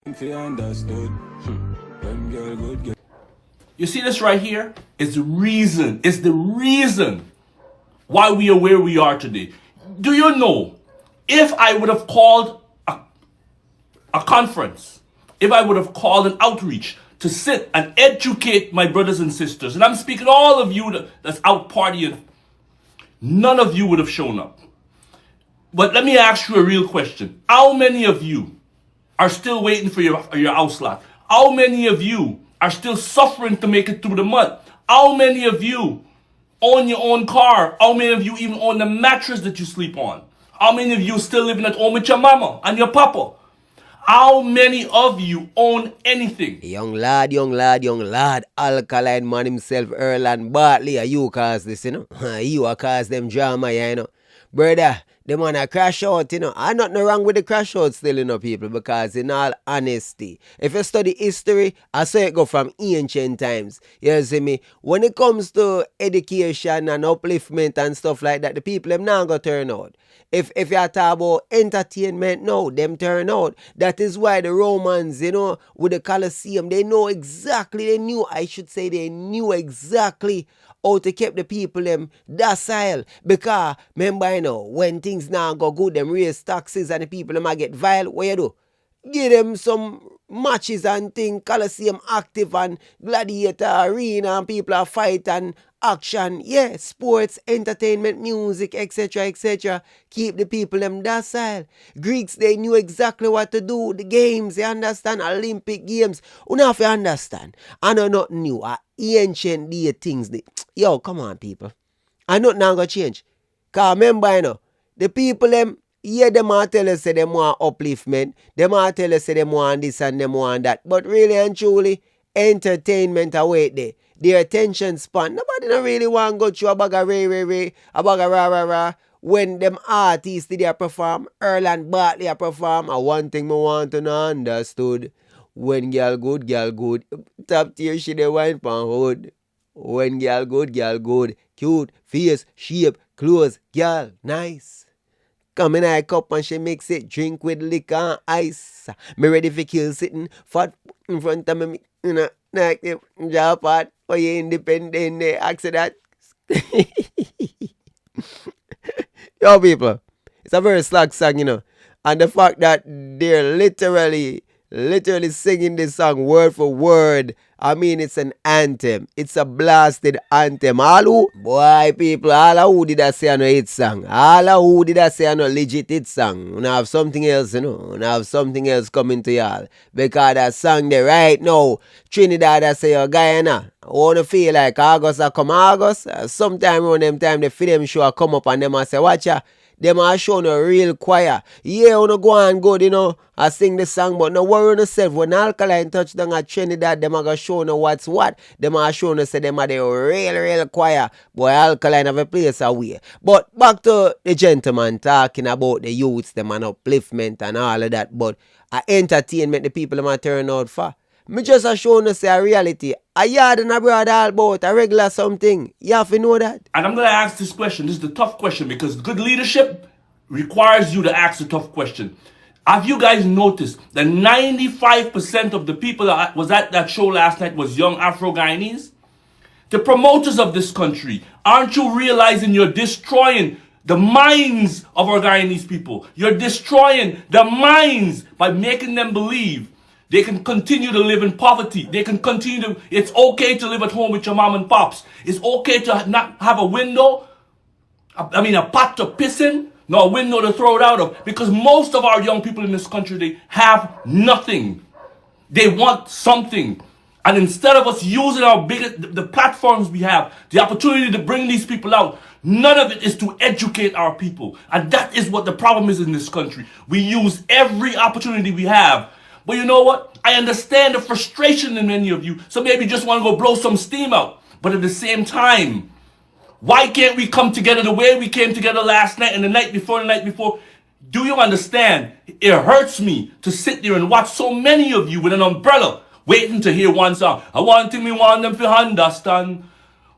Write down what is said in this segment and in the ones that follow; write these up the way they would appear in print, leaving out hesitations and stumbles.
If you understood, them girl good girl. You see this right here? It's the reason why we are where we are today. Do you know, if I would have called a conference, if I would have called an outreach to sit and educate my brothers and sisters, and I'm speaking to all of you that's out partying, none of you would have shown up. But let me ask you a real question. How many of you are still waiting for your house lot? How many of you are still suffering to make it through the month? How many of you own your own car? How many of you even own the mattress that you sleep on? How many of you still living at home with your mama and your papa? How many of you own anything? Young lad, Alkaline man himself, Earl and Bartley, you cause this, you know. You a cause them drama, you know. Brother, the man a crash out, you know. I'm not no wrong with the crash out still, you know, people, because in all honesty, if you study history, I say it go from ancient times. You see me? When it comes to education and upliftment and stuff like that, the people them now go turn out. If you talk about entertainment now, them turn out. That is why the Romans, you know, with the Colosseum, they knew exactly how to keep the people them docile. Because remember, you know, when things now go good, them raise taxes and the people them might get vile, what you do? Give them some matches and things, Colosseum active and gladiator arena and people are fight and action. Yeah, sports, entertainment, music, etc., etc. Keep the people them docile. Greeks, they knew exactly what to do. The games, you understand? Olympic games. You know if you understand. I know nothing new. Ancient day things. Yo, come on, people. I know now gonna change. Cause remember, you know, the people them, yeah, them a tell us say them want upliftment. Them a tell us say them want this and them want that. But really and truly, entertainment await there. Their attention span. Nobody don't really want to go through a bag of ray, a bag of rah. When them artists did they perform, Earl and Bartley perform, and one thing me want to know understood. When girl good. Top tier she dey wine pan hood. When girl good. Cute, face, shape, clothes, girl, nice. Come in a cup and she mix it, drink with liquor and ice. Me ready for kill sitting, fat in front of me, you know, like the job part, for you independent, they ask that. Yo, people, it's a very slack song, you know. And the fact that they're literally singing this song word for word. I mean, it's an anthem. It's a blasted anthem. All who, boy, people, all who did I say I know hit song? All who did I say I know legit hit song? We have something else, you know. We have something else coming to y'all. Because that song there right now, Trinidad, I say, Guyana. I want to feel like August, I come August. Sometime around them time, the film show I come up and them I say, watch ya. Them are showing a real choir. Yeah, wanna go and good, you know. I sing the song, but no worry on yourself. When Alkaline touch down at Trinidad, them are gonna show no what's what. Them are showing us say them are the real choir. Boy, Alkaline have a place away. But back to the gentleman talking about the youths, them and upliftment and all of that. But entertainment, the people them are turn out for. Me just a showing us a reality. A yard and a broad all about a regular something. You have to know that. And I'm going to ask this question. This is the tough question because good leadership requires you to ask the tough question. Have you guys noticed that 95% of the people that was at that show last night was young Afro-Guyanese? The promoters of this country, aren't you realizing you're destroying the minds of our Guyanese people? You're destroying the minds by making them believe they can continue to live in poverty. They can continue to, it's okay to live at home with your mom and pops. It's okay to not have a window, a pot to piss in, no, a window to throw it out of. Because most of our young people in this country, they have nothing. They want something. And instead of us using our the platforms we have, the opportunity to bring these people out, none of it is to educate our people. And that is what the problem is in this country. We use every opportunity we have. But you know what? I understand the frustration in many of you. So maybe you just want to go blow some steam out. But at the same time, why can't we come together the way we came together last night and the night before? Do you understand? It hurts me to sit there and watch so many of you with an umbrella waiting to hear one song. I want them to understand.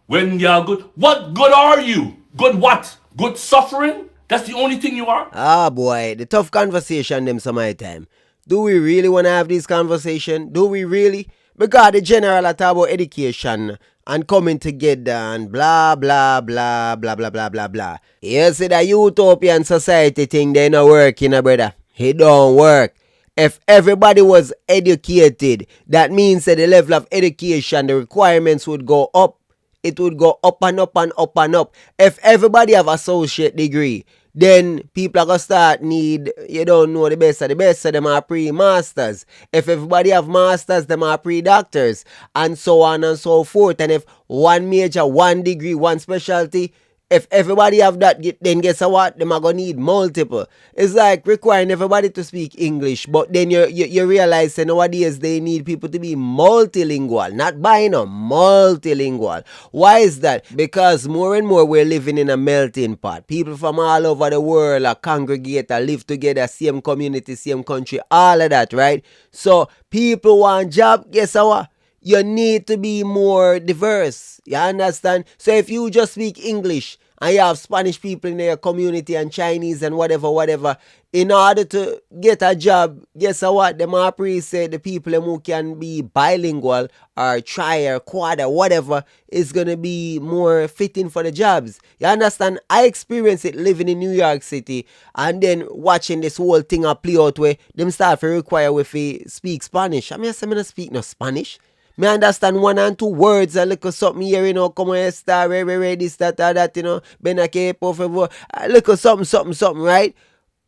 When you're good. What good are you? Good what? Good suffering? That's the only thing you are? Ah, boy, the tough conversation them some of the time. Do we really want to have this conversation? Do we really? Because the general are talk about education and coming together and blah, blah, blah, blah, blah, blah, blah, blah. You see the utopian society thing, they not working, brother. It don't work. If everybody was educated, that means that the level of education, the requirements would go up. It would go up and up and up and up. If everybody have associate degree, then people are going to start need, you don't know the best of the best, so them are pre-masters. If everybody have masters, them are pre-doctors, and so on and so forth. And if one major, one degree, one specialty, if everybody have that, then guess what? Them are going to need multiple. It's like requiring everybody to speak English, but then you realize that nowadays they need people to be multilingual, not binary, multilingual. Why is that? Because more and more we're living in a melting pot. People from all over the world are congregate, are live together, same community, same country, all of that, right? So people want job, guess what? You need to be more diverse. You understand? So if you just speak English and you have Spanish people in your community and Chinese and whatever, in order to get a job, guess what? The Mapri said the people who can be bilingual or tri or quad or whatever is going to be more fitting for the jobs. You understand? I experienced it living in New York City and then watching this whole thing play out where them start to require if we speak Spanish. I mean, I say I don't speak no Spanish. Me understand one and two words, a little something here, you know, como esta, this, that, you know, ven aquí, por favor, a little something, right?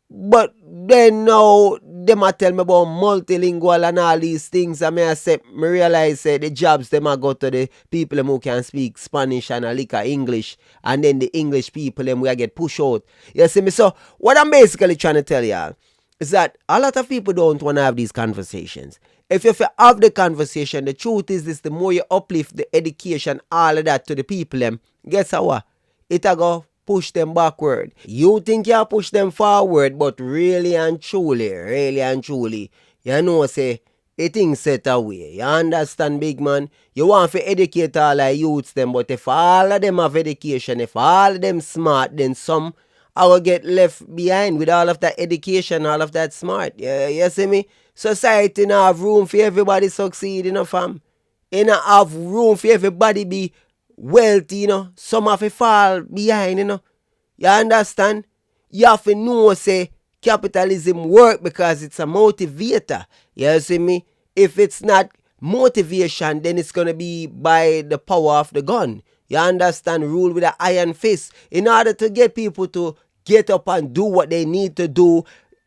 But then now, them a tell me about multilingual and all these things, and me realize the jobs, them a go to the people who can speak Spanish and a little English, and then the English people, them we get pushed out. You see me? So, what I'm basically trying to tell y'all is that a lot of people don't want to have these conversations. If you have the conversation, the truth is this, the more you uplift the education, all of that to the people, guess what? It'll go push them backward. You think you push them forward, but really and truly, you know, say, it things set away. You understand, big man? You want to educate all the youths, them, but if all of them have education, if all of them smart, then some I will get left behind with all of that education, all of that smart. Yeah, you see me? Society now have room for everybody succeed, you know, fam. It not have room for everybody be wealthy, you know. Some have to fall behind, you know. You understand? You have to know, say, capitalism work because it's a motivator. You see me? If it's not motivation, then it's going to be by the power of the gun. You understand? Rule with an iron fist. In order to get people to get up and do what they need to do,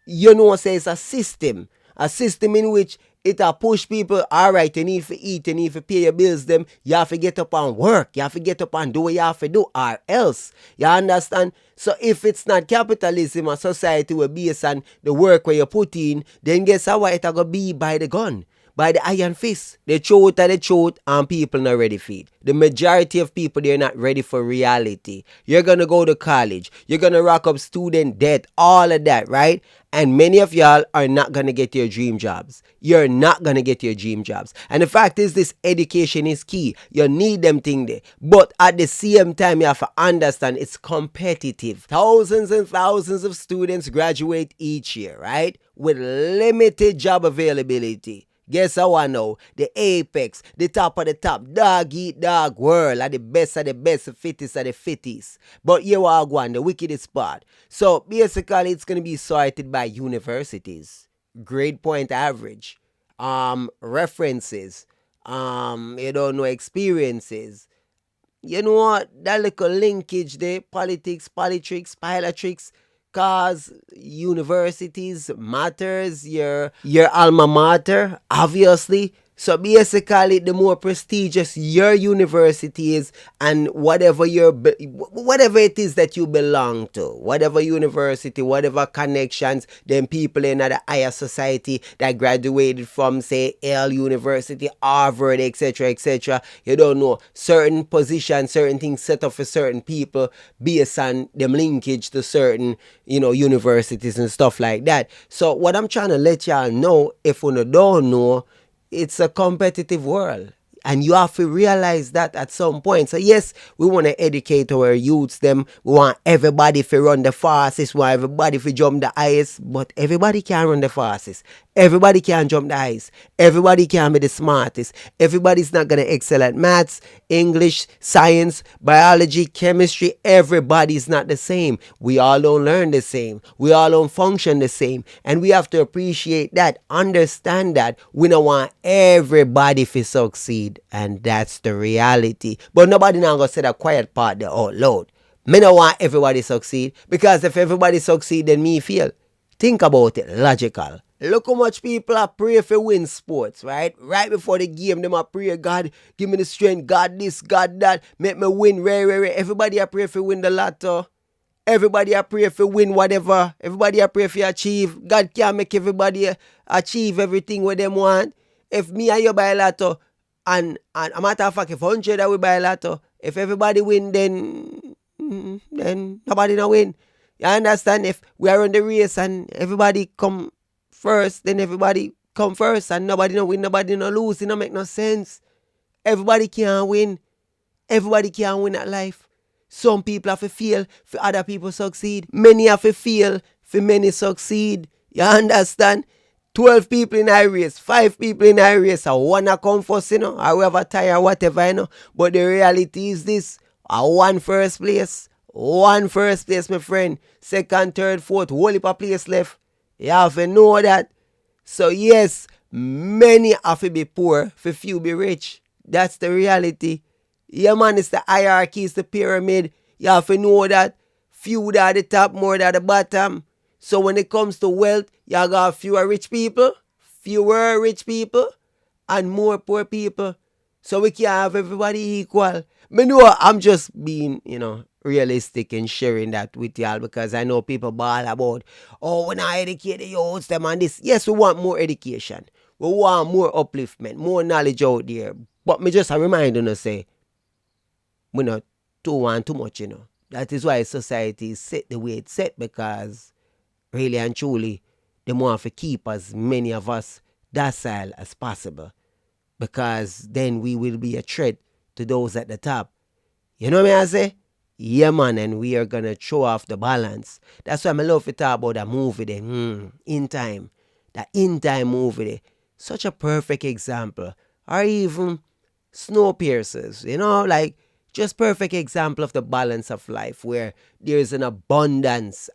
you know, say it's a system. A system in which it push people, all right, you need to eat, you need to pay your bills, them, you have to get up and work, you have to get up and do what you have to do, or else. You understand? So if it's not capitalism, a society will be based on the work where you put in, then guess how it will be by the gun. By the iron fist. The truth are the truth and people not ready for it. The majority of people, they're not ready for reality. You're going to go to college. You're going to rack up student debt. All of that, right? And many of y'all are not going to get your dream jobs. You're not going to get your dream jobs. And the fact is this education is key. You need them thing there. But at the same time, you have to understand it's competitive. Thousands and thousands of students graduate each year, right? With limited job availability. Guess how I know? The apex, the top of the top, dog eat dog world are the best of the best, the fittest of the fittest. But you are going, the wickedest part. So basically it's going to be sorted by universities, grade point average, references, you don't know, experiences. You know what? That little linkage there, politics, pilotrix, cause universities matters, your alma mater, obviously. So basically, the more prestigious your university is, and whatever it is that you belong to, whatever university, whatever connections, then people in the higher society that graduated from, say, Yale University, Harvard, etc., you don't know, certain positions, certain things set up for certain people based on them linkage to certain, you know, universities and stuff like that. So what I'm trying to let y'all know, if you don't know, it's a competitive world. And you have to realize that at some point. So yes, we want to educate our youths, them. We want everybody to run the fastest. We want everybody to jump the highest. But everybody can't run the fastest. Everybody can jump the ice. Everybody can be the smartest. Everybody's not going to excel at maths, English, science, biology, chemistry. Everybody's not the same. We all don't learn the same. We all don't function the same. And we have to appreciate that, understand that. We don't want everybody to succeed. And that's the reality. But nobody now going to say that quiet part there out loud. Me don't want everybody succeed. Because if everybody succeed, then me fail. Think about it, logical. Look how much people are pray for win sports, right? Right before the game, them are pray, God, give me the strength, God this, God that, make me win, rare. Everybody are pray for win the lotto. Everybody are pray for win whatever. Everybody are pray for achieve. God can't make everybody achieve everything what them want. If me and you buy a lotto, and a matter of fact, if 100 that we buy a lotto, if everybody win, then nobody no win. You understand? If we are on the race and everybody come first, then everybody come first and nobody no win, nobody no lose. It don't make no sense. Everybody can't win. Everybody can't win at life. Some people have to fail for other people succeed. Many have to fail for many succeed. You understand? 12 people in a race, 5 people in a race, and one a come first, you know, or we have a tie or whatever, you know. But the reality is this, one first place, my friend. Second, third, fourth, whole heap of place left. You have to know that. So yes, many have to be poor, for few be rich. That's the reality. Yeah man, it's the hierarchy, it's the pyramid. You have to know that. Few are the top, more at the bottom. So when it comes to wealth, you got fewer rich people, and more poor people. So we can't have everybody equal. But no, I'm just being, realistic and sharing that with y'all because I know people bawl about, when I educate the youths, them and this. Yes, we want more education. We want more upliftment, more knowledge out there. But me just a reminder to say, we not too want too much, That is why society is set the way it's set because really and truly, they want to keep as many of us docile as possible because then we will be a threat to those at the top. You know what I say? Yeah, man, and we are going to throw off the balance. That's why I love to talk about that movie there, In Time. That In Time movie there. Such a perfect example. Or even Snowpiercers, like just perfect example of the balance of life where there's an abundance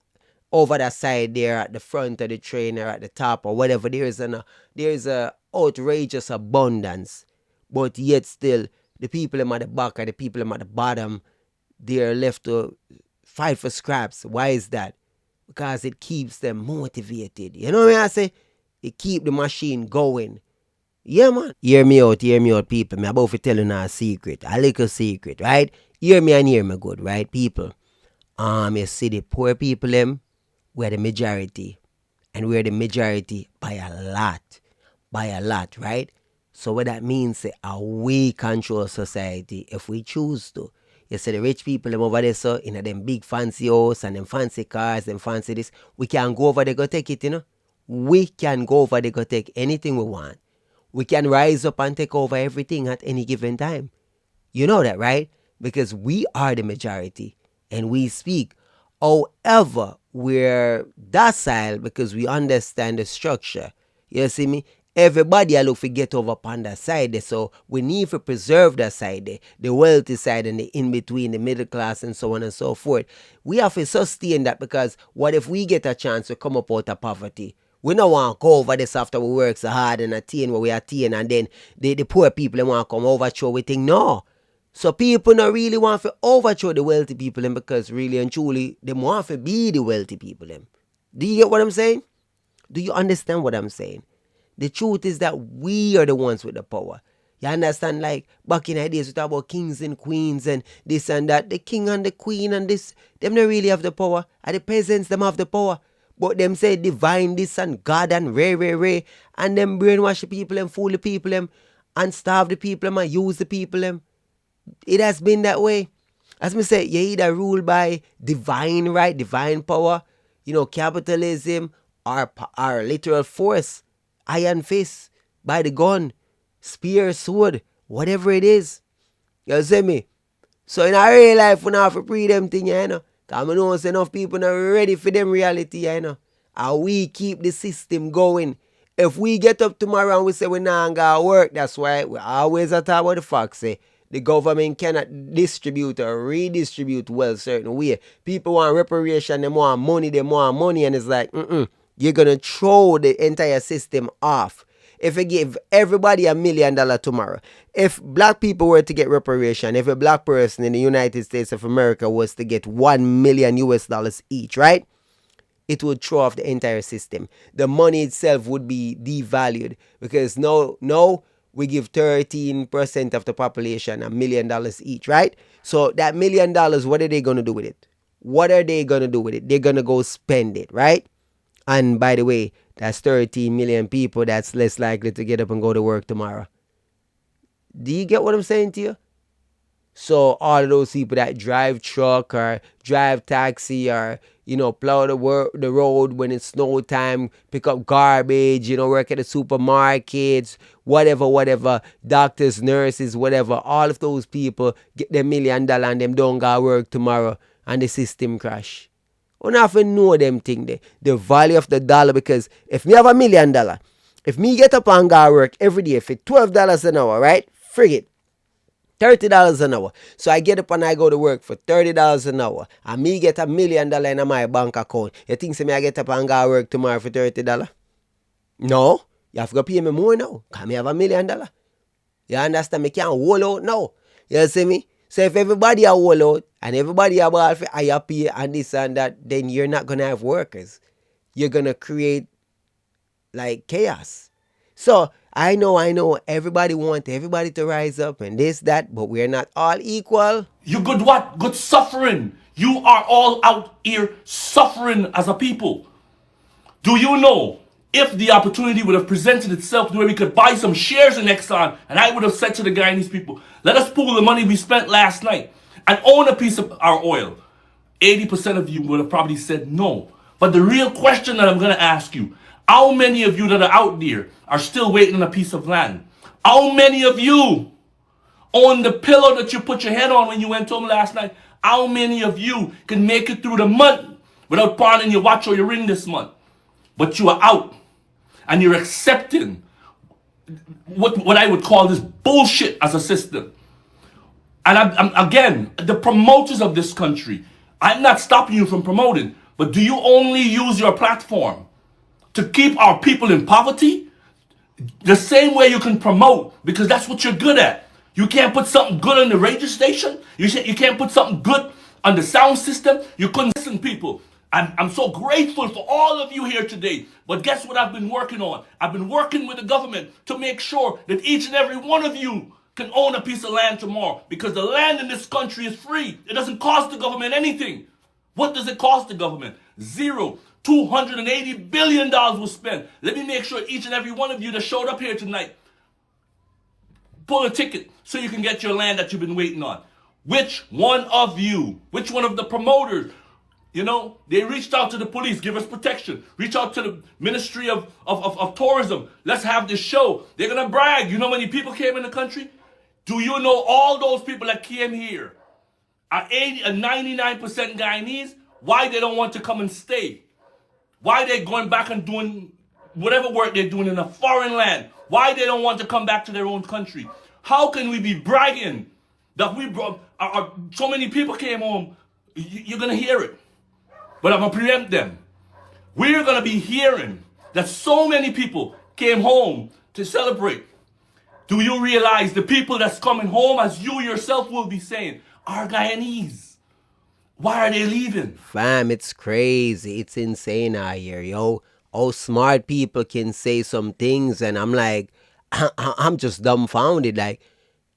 over the side there at the front of the train or at the top or whatever. There's a outrageous abundance. But yet still, the people at the back or the people at the bottom, they're left to fight for scraps. Why is that? Because it keeps them motivated. You know what I say? It keep the machine going. Yeah, man. Hear me out, people. Me about to tell you a secret. A little secret, right? Hear me and hear me good, right, people? You see the poor people, we're the majority. And we're the majority by a lot. By a lot, right? So what that means is we control society if we choose to. You see the rich people them over there, so in them big fancy house and them fancy cars, them fancy this. We can go over there, go take it, We can go over there, go take anything we want. We can rise up and take over everything at any given time. You know that, right? Because we are the majority and we speak. However, we're docile because we understand the structure. You see me? Everybody I look for get over upon that side there. So we need to preserve that side there. The wealthy side and the in-between, the middle class and so on and so forth. We have to sustain that because what if we get a chance to come up out of poverty? We don't want to go over this after we work so hard and attain what we attain and then the poor people they want to come overthrow we think. No. So people don't really want to overthrow the wealthy people because really and truly they want to be the wealthy people. Do you get what I'm saying? Do you understand what I'm saying? The truth is that we are the ones with the power. You understand? Like back in the days we talk about kings and queens and this and that. The king and the queen and this, them don't really have the power. And the peasants, them have the power. But them say divine this and God and ray. And them brainwash the people and fool the people and starve the people and use the people. It has been that way. As me say, you either rule by divine right, divine power, capitalism or literal force. Iron fist, by the gun, spear, sword, whatever it is. You see me? So in our real life, we don't have to pre them things, Because I know enough people are ready for them reality, And we keep the system going. If we get up tomorrow and we say we not gonna work, that's why we always talk about the fact say the government cannot distribute or redistribute wealth certain way. People want reparation, they want money, and it's like, you're gonna throw the entire system off. If you give everybody $1 million tomorrow, if black people were to get reparation, if a black person in the United States of America was to get $1 million US each, right? It would throw off the entire system. The money itself would be devalued because now we give 13% of the population $1 million each, right? So that $1 million, what are they going to do with it? What are they going to do with it? They're going to go spend it, right? And by the way, that's 13 million people that's less likely to get up and go to work tomorrow. Do you get what I'm saying to you? So all of those people that drive truck or drive taxi or, plow the road when it's snow time, pick up garbage, work at the supermarkets, whatever, doctors, nurses, whatever, all of those people get their $1 million and them don't go work tomorrow and the system crash. You don't have to know them thing there. The value of the dollar, because if me have $1 million, if me get up and go work every day for $12 an hour, right? Frig $30 an hour. So I get up and I go to work for $30 an hour. And me get $1 million in my bank account. You think me I get up and go work tomorrow for $30? No. You have to pay me more now. Because me have $1 million. You understand? Me can't hold out now. You see me? So if everybody are hold out and everybody are about for higher pay and this and that, then you're not going to have workers. You're going to create like chaos. So I know everybody wants everybody to rise up and this, that, but we're not all equal. You good what? Good suffering. You are all out here suffering as a people. Do you know if the opportunity would have presented itself where we could buy some shares in Exxon, and I would have said to the Guyanese people, let us pool the money we spent last night and own a piece of our oil, 80% of you would have probably said no. But the real question that I'm going to ask you, how many of you that are out there are still waiting on a piece of land? How many of you own the pillow that you put your head on when you went home last night? How many of you can make it through the month without pawning your watch or your ring this month? But you are out and you're accepting what I would call this bullshit as a system. And I'm again, the promoters of this country, I'm not stopping you from promoting, but do you only use your platform to keep our people in poverty? The same way you can promote, because that's what you're good at. You can't put something good on the radio station. You can't put something good on the sound system. You couldn't listen, people. I'm so grateful for all of you here today. But guess what I've been working on? I've been working with the government to make sure that each and every one of you can own a piece of land tomorrow. Because the land in this country is free. It doesn't cost the government anything. What does it cost the government? Zero. $280 billion was spent. Let me make sure each and every one of you that showed up here tonight pull a ticket so you can get your land that you've been waiting on. Which one of you, which one of the promoters, they reached out to the police, give us protection. Reach out to the Ministry of Tourism. Let's have this show. They're going to brag. You know how many people came in the country? Do you know all those people that came here are 99% Guyanese? Why they don't want to come and stay? Why they going back and doing whatever work they're doing in a foreign land? Why they don't want to come back to their own country? How can we be bragging that we brought so many people came home? You're going to hear it. But I'm going to preempt them. We're going to be hearing that so many people came home to celebrate. Do you realize the people that's coming home, as you yourself will be saying, are Guyanese? Why are they leaving? Fam, it's crazy. It's insane out here, yo. How smart people can say some things, and I'm like, I'm just dumbfounded. Like,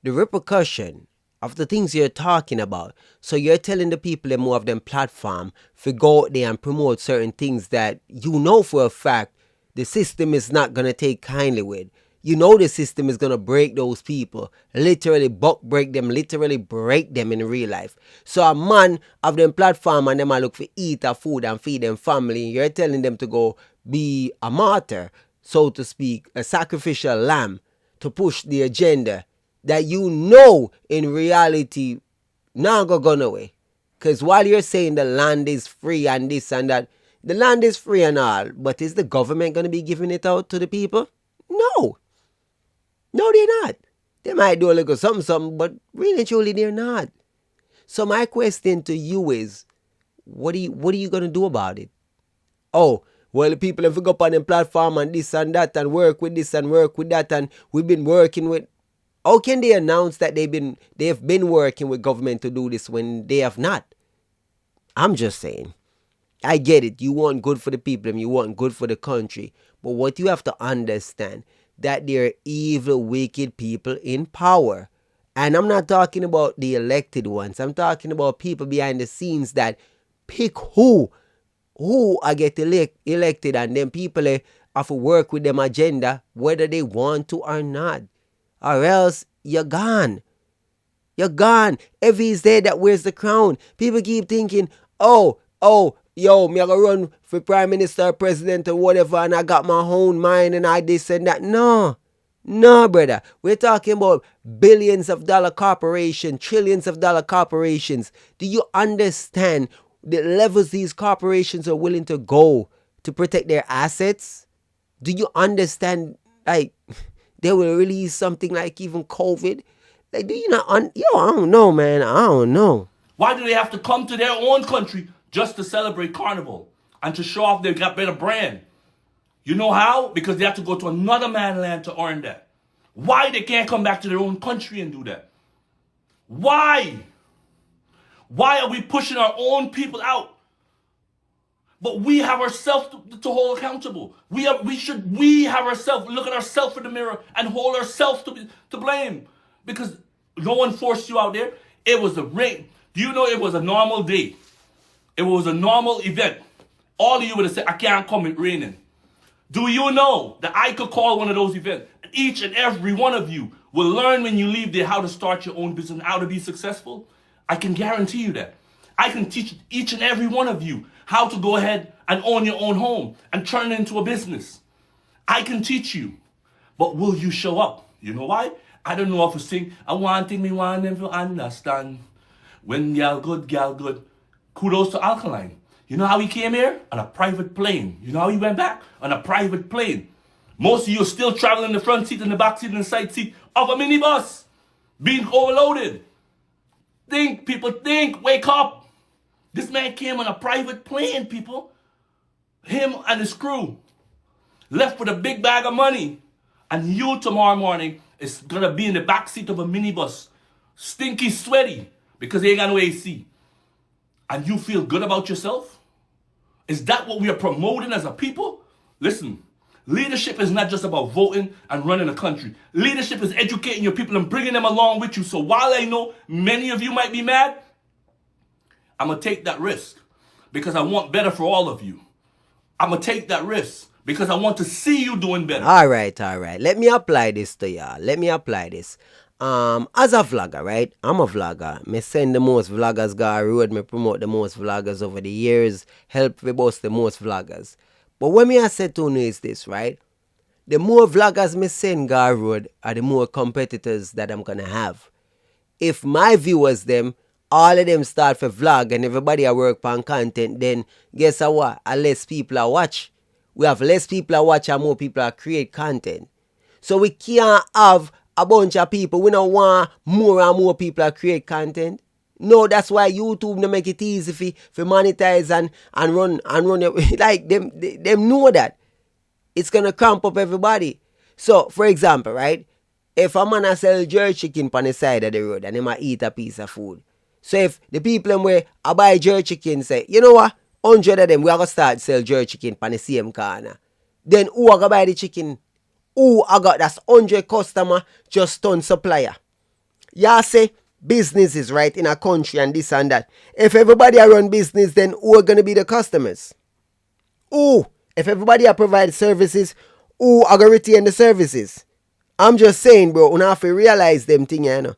the repercussion of the things you're talking about. So you're telling the people that more of them platform to go out there and promote certain things that you know for a fact the system is not going to take kindly with. You know the system is going to break those people. Literally buck break them. Literally break them in real life. So a man of them platform and them a look for eat a food and feed them family. You're telling them to go be a martyr, so to speak, a sacrificial lamb to push the agenda that you know in reality not going away. Because while you're saying the land is free and this and that, The land is free and all, but is the government going to be giving it out to the people? No. No, they're not. They might do a little something, but really and truly they're not. So my question to you is, what are you going to do about it? Oh, well, the people have to go up on the platform and this and that and work with this and work with that, and we've been working with. How can they announce that they have been working with government to do this when they have not? I'm just saying. I get it. You want good for the people and you want good for the country. But what you have to understand, that there are evil, wicked people in power. And I'm not talking about the elected ones. I'm talking about people behind the scenes that pick who I get elected, and then people have to work with them agenda whether they want to or not. Or else you're gone. You're gone. Every day that wears the crown. People keep thinking, yo, me I go run for prime minister, president, or whatever, and I got my own mind and I this and that. No, brother. We're talking about billions of dollar corporations, trillions of dollar corporations. Do you understand the levels these corporations are willing to go to protect their assets? Do you understand, like, they will release something like even COVID? Like, do you not, I don't know, man. I don't know. Why do they have to come to their own country just to celebrate Carnival and to show off they got better brand? You know how? Because they have to go to another man's land to earn that. Why they can't come back to their own country and do that? Why? Why are we pushing our own people out? But we have ourselves to hold accountable. We have ourselves, look at ourselves in the mirror and hold ourselves to blame. Because no one forced you out there. It was a rain. Do you know it was a normal day? It was a normal event. All of you would have said, I can't come, it's raining. Do you know that I could call one of those events? And each and every one of you will learn when you leave there how to start your own business and how to be successful. I can guarantee you that. I can teach each and every one of you how to go ahead and own your own home and turn it into a business. I can teach you. But will you show up? You know why? I don't know how to sing. I want thing me want them to understand. When gal good. Kudos to Alkaline. You know how he came here? On a private plane. You know how he went back? On a private plane. Most of you are still traveling in the front seat and the back seat and the side seat of a minibus. Being overloaded. Think, people, think. Wake up. This man came on a private plane, people. Him and his crew. Left with a big bag of money. And you tomorrow morning is going to be in the back seat of a minibus. Stinky, sweaty. Because they ain't got no AC. And you feel good about yourself? Is that what we are promoting as a people? Listen, leadership is not just about voting and running a country. Leadership is educating your people and bringing them along with you. So while I know many of you might be mad, I'm going to take that risk because I want better for all of you. I'm going to take that risk because I want to see you doing better. All right. Let me apply this to y'all. As a vlogger, right? I'm a vlogger. Me send the most vloggers go road. Me promote the most vloggers over the years. Help me boss the most vloggers. But when me I said to you is this, right? The more vloggers me send go road are the more competitors that I'm gonna have. If my viewers them, all of them start for vlog and everybody I work on content, then guess what? Less people I watch. We have less people I watch and more people I create content. So we can't have a bunch of people. We don't want more and more people to create content. No, that's why YouTube no make it easy for monetize and run it. Like them know that. It's gonna cramp up everybody. So, for example, right? If a man a sell jerky chicken on the side of the road and they might eat a piece of food. So if the people them where I buy jerky chicken say, you know what? 100 of them we are gonna start sell jerky chicken on the same corner. Then who are gonna buy the chicken? Who I got that's 100 customer just ton supplier. Y'all say businesses right in a country and this and that. If everybody run business, then who are gonna be the customers? Who? If everybody provide services, who are gonna retain the services? I'm just saying, bro, you have to realize them things, you know.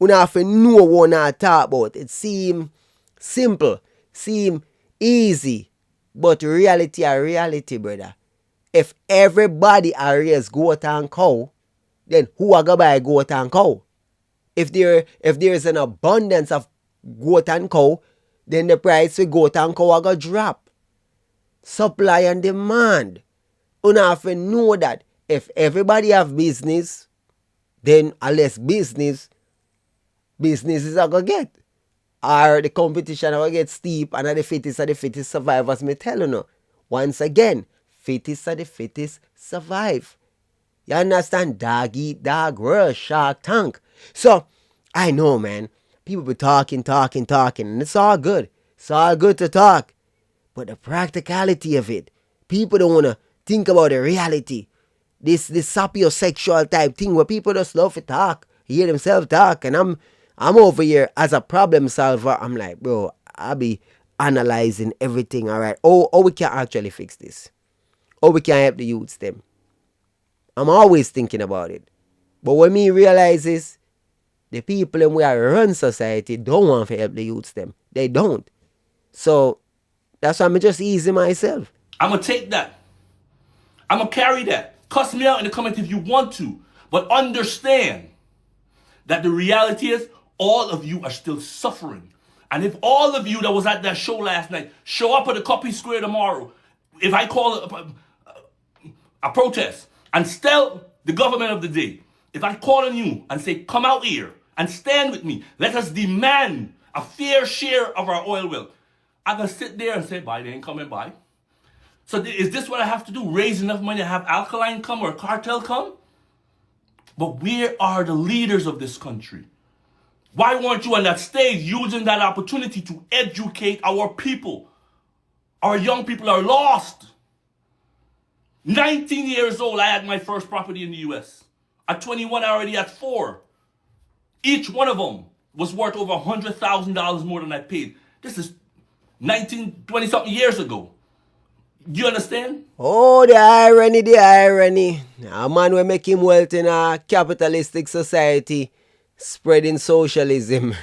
You have to know what I talk about. It seem simple, seem easy, but reality, brother. If everybody raise goat and cow, then who are gonna buy goat and cow? If there is an abundance of goat and cow, then the price for goat and cow are gonna drop. Supply and demand. You have to know that if everybody have business, then a less business is a go get. Or the competition will get steep and the fittest survivors, me tell you no. Once again, fittest of the fittest survive. You understand? Dog eat dog world, Shark Tank. So, I know, man. People be talking, and it's all good. It's all good to talk. But the practicality of it, people don't want to think about the reality. This sapiosexual type thing where people just love to talk, hear themselves talk, and I'm over here as a problem solver. I'm like, bro, I be analyzing everything, all right? Oh, we can actually fix this. Or we can help the youths them. I'm always thinking about it. But when me realize is, the people in where run society don't want to help the youths them. They don't. So, that's why I'm just easy myself. I'm going to take that. I'm going to carry that. Cuss me out in the comments if you want to. But understand that the reality is all of you are still suffering. And if all of you that was at that show last night show up at the Copy Square tomorrow, if I call it a protest and tell the government of the day, if I call on you and say, come out here and stand with me, let us demand a fair share of our oil well, I'm going to sit there and say, bye, they ain't coming by. So is this what I have to do? Raise enough money to have Alkaline come or Cartel come? But where are the leaders of this country? Why weren't you on that stage using that opportunity to educate our people? Our young people are lost. 19 years old, I had my first property in the US. At 21, I already had 4. Each one of them was worth over $100,000 more than I paid. This is 20-something years ago. Do you understand? Oh, the irony. A man will make him wealth in a capitalistic society, spreading socialism.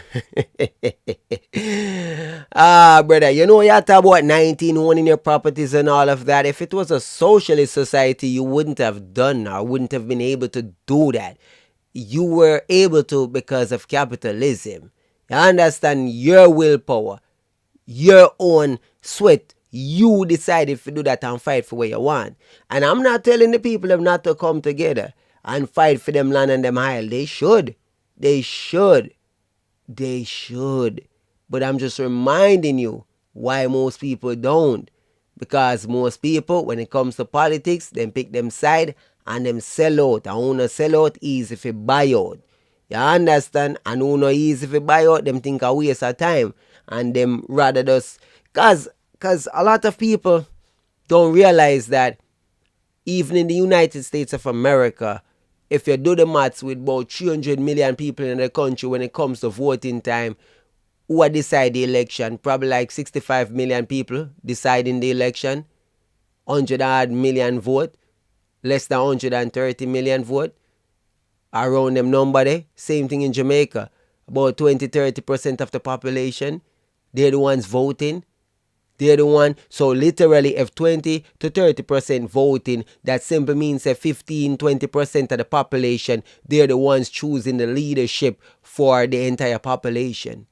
Brother, you know you talk about 19 owning your properties and all of that. If it was a socialist society, you wouldn't have done or wouldn't have been able to do that. You were able to because of capitalism. You understand? Your willpower, your own sweat. You decided to do that and fight for what you want. And I'm not telling the people them not to come together and fight for them land and them isle. They should. But I'm just reminding you why most people don't. Because most people, when it comes to politics, them pick them side and them sell out. And who no sell out easy if you buy out. You understand? And who no easy if you buy out, them think a waste of time. And them rather just... Because a lot of people don't realize that even in the United States of America, if you do the maths with about 300 million people in the country when it comes to voting time, who decide the election? Probably like 65 million people deciding the election. 100 million vote. Less than 130 million vote. Around them number there. Same thing in Jamaica. About 20-30% of the population. They're the ones voting. They're the one. So literally, if 20-30% voting, that simply means that 15-20% of the population, they're the ones choosing the leadership for the entire population.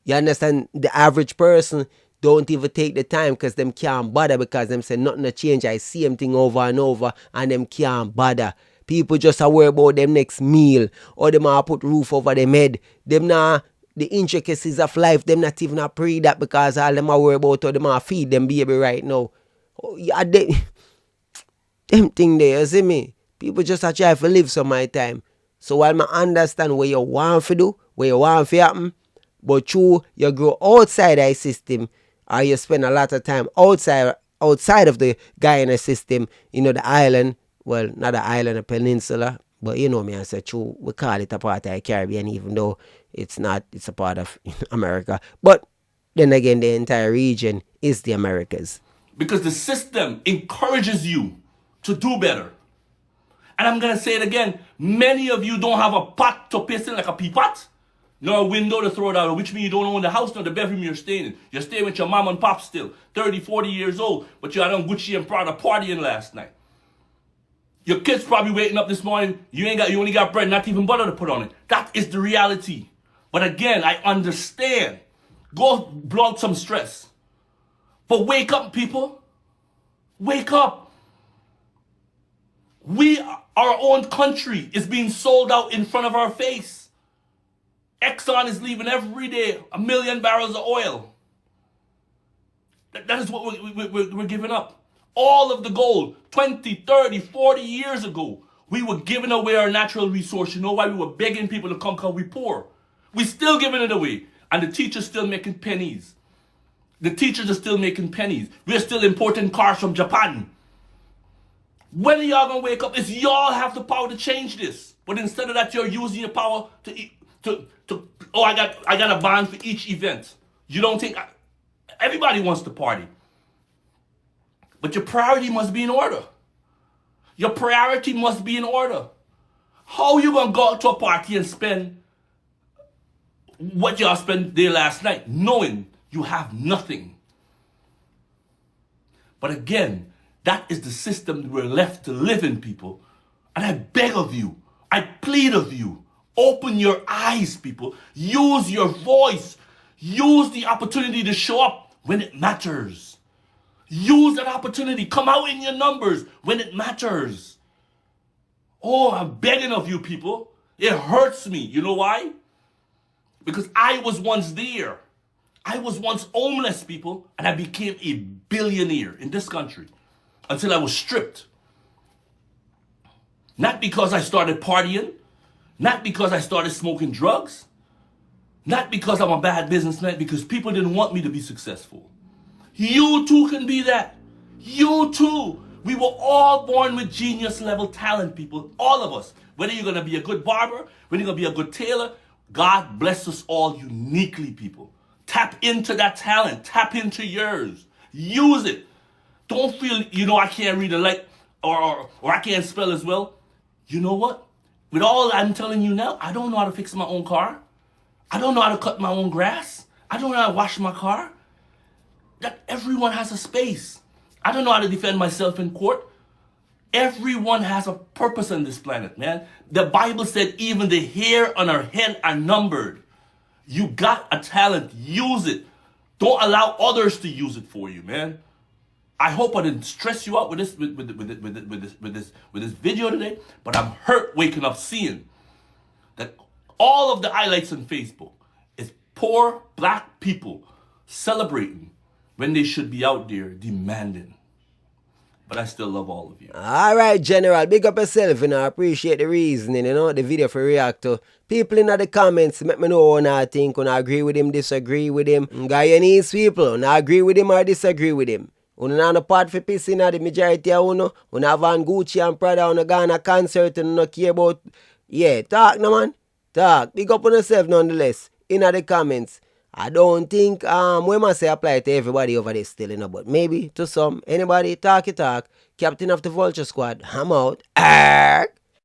You understand? The average person don't even take the time because them can't bother because them say nothing to change. I see them thing over and over and them can't bother. People just are worried about them next meal or them are put roof over them head. Them now. The intricacies of life, them not even a pray that because all them are worried about how them are feed them baby right now. Oh, yeah, them thing there, you see me? People just a try to live some my time. So while I understand what you want to do, what you want to happen, but you grow outside the system or you spend a lot of time outside of the Guyana system, you know, the island, well, not the island, a peninsula, but you know me, I said, true, we call it a part of the Caribbean even though it's not, it's a part of America. But then again, the entire region is the Americas. Because the system encourages you to do better. And I'm going to say it again. Many of you don't have a pot to piss in like a pea pot, nor a window to throw it out, which means you don't own the house nor the bedroom you're staying in. You're staying with your mom and pop still, 30, 40 years old, but you had on Gucci and Prada partying last night. Your kids probably waking up this morning, you only got bread, not even butter to put on it. That is the reality. But again, I understand. Go blow out some stress. But wake up, people. Wake up. Our own country is being sold out in front of our face. Exxon is leaving every day 1 million barrels of oil. That is what we're giving up. All of the gold, 20, 30, 40 years ago, we were giving away our natural resource. You know why? We were begging people to come because we poor. We still giving it away. And the teachers still making pennies. The teachers are still making pennies. We're still importing cars from Japan. When are y'all gonna wake up? It's y'all have the power to change this. But instead of that, you're using your power I got a bond for each event. You don't think everybody wants to party. But your priority must be in order. Your priority must be in order. How are you gonna go out to a party and spend what y'all spent there last night, knowing you have nothing? But again, that is the system we're left to live in, people. And I beg of you, I plead of you, open your eyes, people. Use your voice. Use the opportunity to show up when it matters. Use that opportunity. Come out in your numbers when it matters. Oh, I'm begging of you, people. It hurts me. You know why? Because I was once there. I was once homeless, people, and I became a billionaire in this country until I was stripped. Not because I started partying, not because I started smoking drugs, not because I'm a bad businessman, because people didn't want me to be successful. You too can be that. You too. We were all born with genius level talent, people. All of us. Whether you're going to be a good barber, whether you're going to be a good tailor, God bless us all uniquely, people. Tap into that talent. Tap into yours. Use it. Don't feel, I can't read a light or I can't spell as well. You know what? With all I'm telling you now, I don't know how to fix my own car. I don't know how to cut my own grass. I don't know how to wash my car. That everyone has a space. I don't know how to defend myself in court. Everyone has a purpose on this planet, man. The Bible said even the hair on our head are numbered. You got a talent, use it. Don't allow others to use it for you, man. I hope I didn't stress you out with this video today, but I'm hurt waking up seeing that all of the highlights on Facebook is poor black people celebrating when they should be out there demanding. But I still love all of you. Alright, General, big up yourself, I appreciate the reasoning, the video for react to. People in the comments, let me know what I think, when I agree with him, disagree with him. Guyanese people, when I agree with him or disagree with him. When I no part for pissing at the majority of you, when I Van Gucci and Prada on a Ghana concert and no care about, talk no man, talk. Big up on yourself nonetheless, in the comments. I don't think we must say apply to everybody over there still, but maybe to some. Anybody talk. Captain of the Vulture Squad, I'm out. Arrgh.